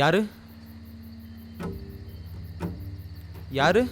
யாரு யாரு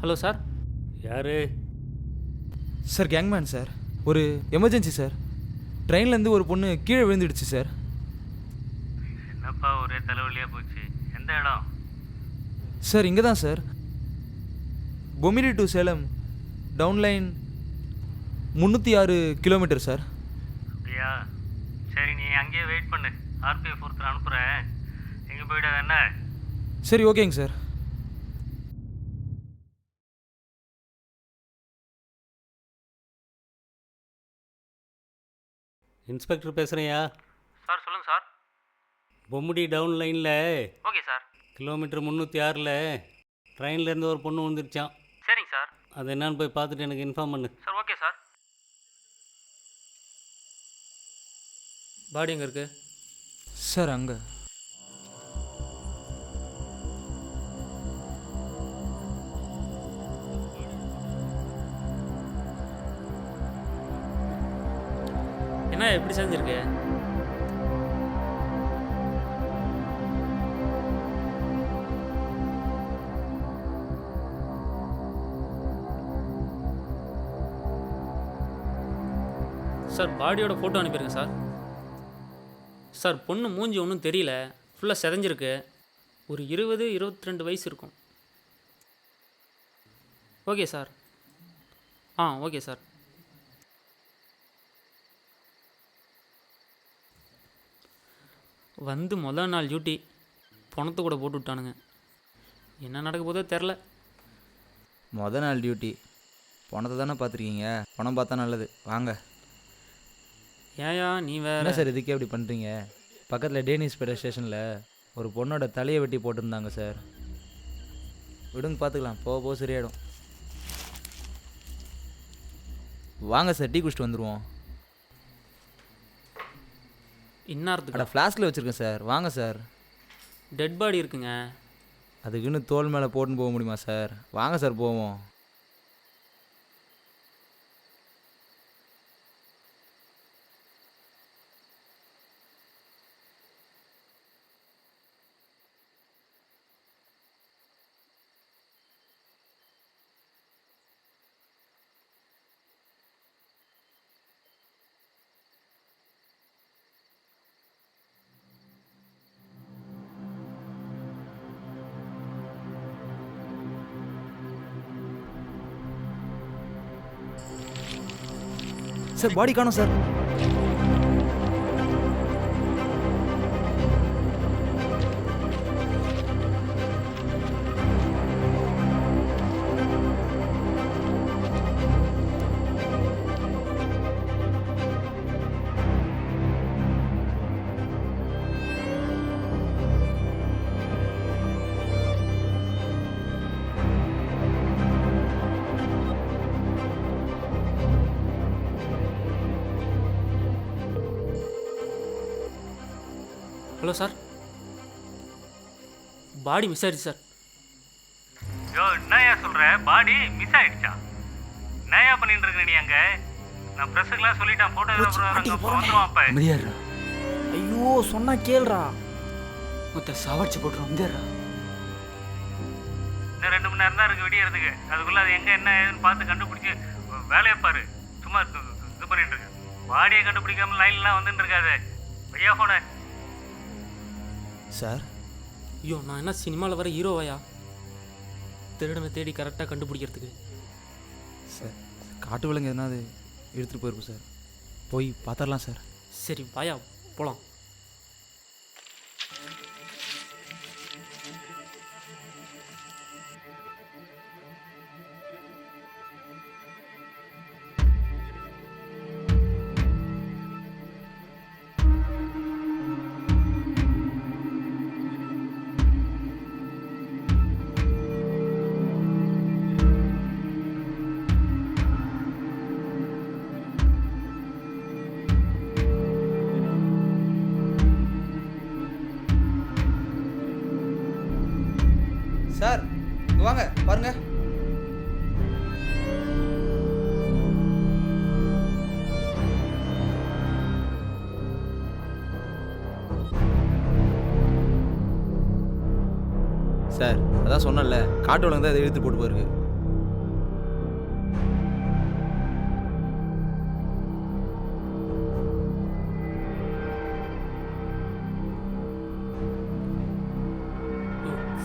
hello sir. யாரு? Sir gangman sir. ஒரு எமர்ஜென்சி சார். ட்ரெயின்லேருந்து ஒரு பொண்ணு கீழே விழுந்துடுச்சு சார். என்னப்பா ஒரே தலைவலியாக போச்சு. எந்த இடம்? சார் இங்கே தான் சார். பொமிலி டு சேலம் டவுன்லைன் 306 கிலோமீட்டர் சார். அப்படியா? சரி, நீ அங்கேயே வெயிட் பண்ணு. ஆர்பிஎஃப் ஒருத்தர் அனுப்புகிறேன். எங்கே போயிடாத என்ன? சரி ஓகேங்க சார். இன்ஸ்பெக்டர் பேசுகிறேயா? சார் சொல்லுங்கள் சார். பொம்முடி டவுன் லைனில் ஓகே சார். கிலோமீட்டர் 306ல் ட்ரெயின்லேருந்து ஒரு பொண்ணு வந்துருச்சான். சரிங்க சார். அது என்னன்னு போய் பார்த்துட்டு எனக்கு இன்ஃபார்ம் பண்ணு. Sir okay sir. பாடி எங்கே இருக்குது? சார் அங்கே. என்ன எப்படி செஞ்சுருக்கு? சார் பாடியோட ஃபோட்டோ அனுப்பிடுங்க சார். சார் பொண்ணு மூஞ்சி ஒன்றும் தெரியல, ஃபுல்லாக செதஞ்சிருக்கு. ஒரு 20-22 வயசு இருக்கும். Okay sir. Okay sir. வந்து முதல் நாள் டியூட்டி பணத்தை கூட போட்டு விட்டானுங்க. என்ன நடக்க போதோ தெரில. மொதல் நாள் டியூட்டி பணத்தை தானே பார்த்துருக்கீங்க. பணம் பார்த்தா நல்லது. வாங்க. ஏயா நீ வேற என்ன சார் இதுக்கே அப்படி பண்ணுறீங்க? பக்கத்தில் டேனிஸ்பேட்டை ஸ்டேஷனில் ஒரு பொண்ணோட தலையை வெட்டி போட்டிருந்தாங்க சார். விடுங்க பார்த்துக்கலாம், போக போக சரியாயிடும். வாங்க சார், டீ குடிச்சிட்டு வந்துடுவோம். இன்னாரத்துக்கு ஃப்ளாஸ்கில் வச்சுருக்கேன் சார். வாங்க சார். டெட் பாடி இருக்குங்க. அதுக்குன்னு தோல் மேலே போட்டுன்னு போக முடியுமா சார்? வாங்க சார் போவோம். சார் பாடி காணோம் sir. Hello sir. Body miss ஆயிடுச்சு சார். யோ, என்னையா சொல்கிற? பாடி மிஸ் ஆகிடுச்சா? என்னையா பண்ணிட்டு இருக்க நீ அங்கே? நான் ப்ரெஸ்ஸுக்கெலாம் சொல்லிட்டேன். ஃபோட்டோகிராஃபர் வந்துடுவான் அப்போ. முடியாடுறா. ஐயோ சொன்னா கேள்றா. மொத்த சாவடிச்சு போட்டுரும். வந்துடுறா. இன்னும் 2 மணி நேரம் தான் இருக்குது விடியறதுக்கு. அதுக்குள்ளே அது எங்கே என்ன ஏதுன்னு பார்த்து கண்டுபிடிச்சி வேலையை பாரு. சும்மா இது பண்ணிட்டு இருக்கு. பாடியை கண்டுபிடிக்காம லைன்லாம் வந்துட்டு இருக்காது. ஐயா ஃபோனை. சார் ஐயோ நான் என்ன சினிமாவில் வர ஹீரோவாயா திருடனை தேடி கரெக்டாக கண்டுபிடிக்கிறதுக்கு. சார் காட்டு விலங்கு எதனாவது எடுத்துகிட்டு போயிருக்கும் சார். போய் பார்த்துடலாம் சார். சரி வாயா போகலாம். சார் இங்கே வாங்க பாருங்க. சார் அதான் சொன்னல, காட்டு விலங்கு தான் இதை இழுத்து போட்டு போயிருக்கு.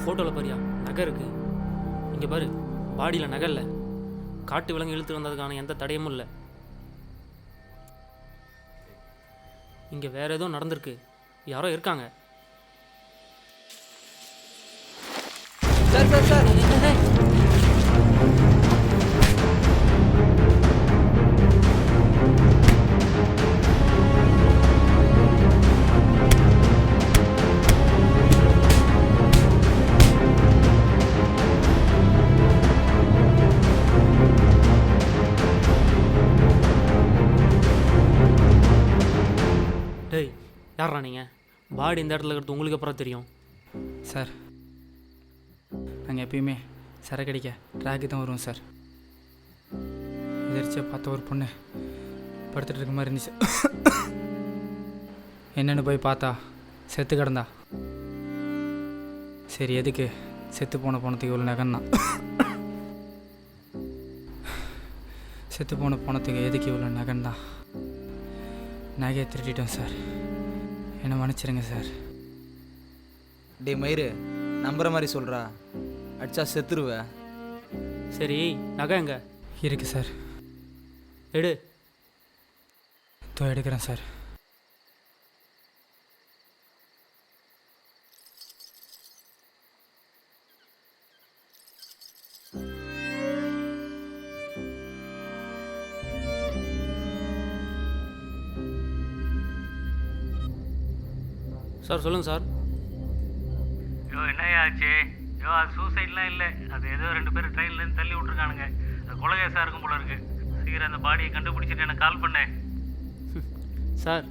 ஃபோட்டோவில் பாரியா நகை இருக்குது. இங்கே பாரு பாடியில் நகை இல்லை. காட்டு விலங்கு இழுத்து வந்ததுக்கான எந்த தடயமும் இல்லை. இங்கே வேற ஏதோ நடந்திருக்கு. யாரோ இருக்காங்க. சார் சார் சார் டேய் யாரா நீங்கள்? பாடி இந்த இடத்துல இருக்கிறது உங்களுக்கு அப்புறம் தெரியும். சார் நாங்கள் எப்பயுமே சரக்கு அடிக்க ட்ராக்கு தான் வருவோம் சார். எதிர்ச்சியாக பார்த்த ஒரு பொண்ணு படுத்துட்டு இருக்க மாதிரி இருந்துச்சு. என்னென்னு போய் பார்த்தா செத்து கிடந்தா. சரி எதுக்கு செத்து போன போனதுக்கு இவ்வளோ நகன்னா? செத்து போன போனதுக்கு எதுக்கு இவ்வளோ நகன்னா? நகையை திருட்டிட்டோம் சார். என்னை மன்னிச்சிருங்க சார். டே மயிறு நம்புற மாதிரி சொல்கிறா, அடிச்சா செத்துருவ. சரி நகை எங்க இருக்கு சார். எடு. தோ எடுக்கிறேன் சார். சார் சொல்லுங்கள் சார். ஐயோ என்னையா ஆச்சு? ஐயோ அது சூசைட்லாம் இல்லை, அது ஏதோ 2 பேர் ட்ரெயின்லேருந்து தள்ளி விட்ருக்கானுங்க. அது கொலகேஸாக இருக்கும் போல இருக்கு. சீக்கிரம் அந்த பாடியை கண்டுபிடிச்சிட்டு எனக்கு கால் பண்ணேன். சார்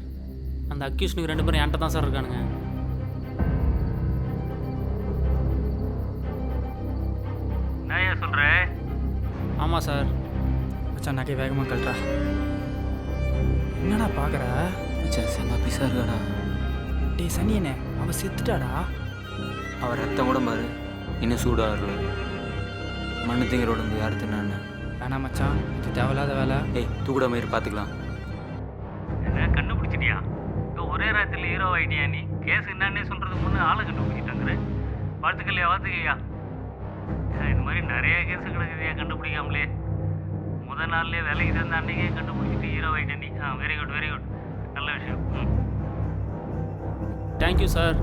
அந்த அக்யூஸ்னுக்கு 2 பேரும் என்கிட்ட தான் சார் இருக்கானுங்க. என்னையா சொல்கிற? ஆமாம் சார். மச்சான் நகை வேகமாக கழட்டா. என்னடா பார்க்குற? மச்சான் செம்ம பீஸாக இருக்காடா. டேய் சனியனே, அவள் செத்துட்டாடா. அவர் ரத்தம் கூட பாரு இன்னும் சூடாக இருக்கு. மண்ணு திங்கிற உடம்பு யார் தின்னான்னு. வேணாம் மச்சான், இது தேவையில்லாத வேலை. ஏய் தூக்குட மயிறு பார்த்துக்கலாம். என்ன கண்டுபிடிச்சிட்டியா? இப்போ ஒரே ராத்திரியில் ஹீரோ ஆகிட்டியா நீ? கேஸ் என்னன்னே சொல்கிறதுக்கு முன்னே ஆளை கண்டுபிடிச்சிட்டாங்கிற. வாழ்த்துக்கல்லையா வாழ்த்துக்கையா. இந்த மாதிரி நிறைய கேஸு கிடக்குதுயா கண்டுபிடிக்காமலே. முதல் நாள்லேயே வேலைக்கு சேர்ந்த அன்றைக்கே கண்டுபிடிச்சிட்டு ஹீரோ ஆகிட்டே நீ. வெரி குட் வெரி குட், நல்ல விஷயம். Thank you sir.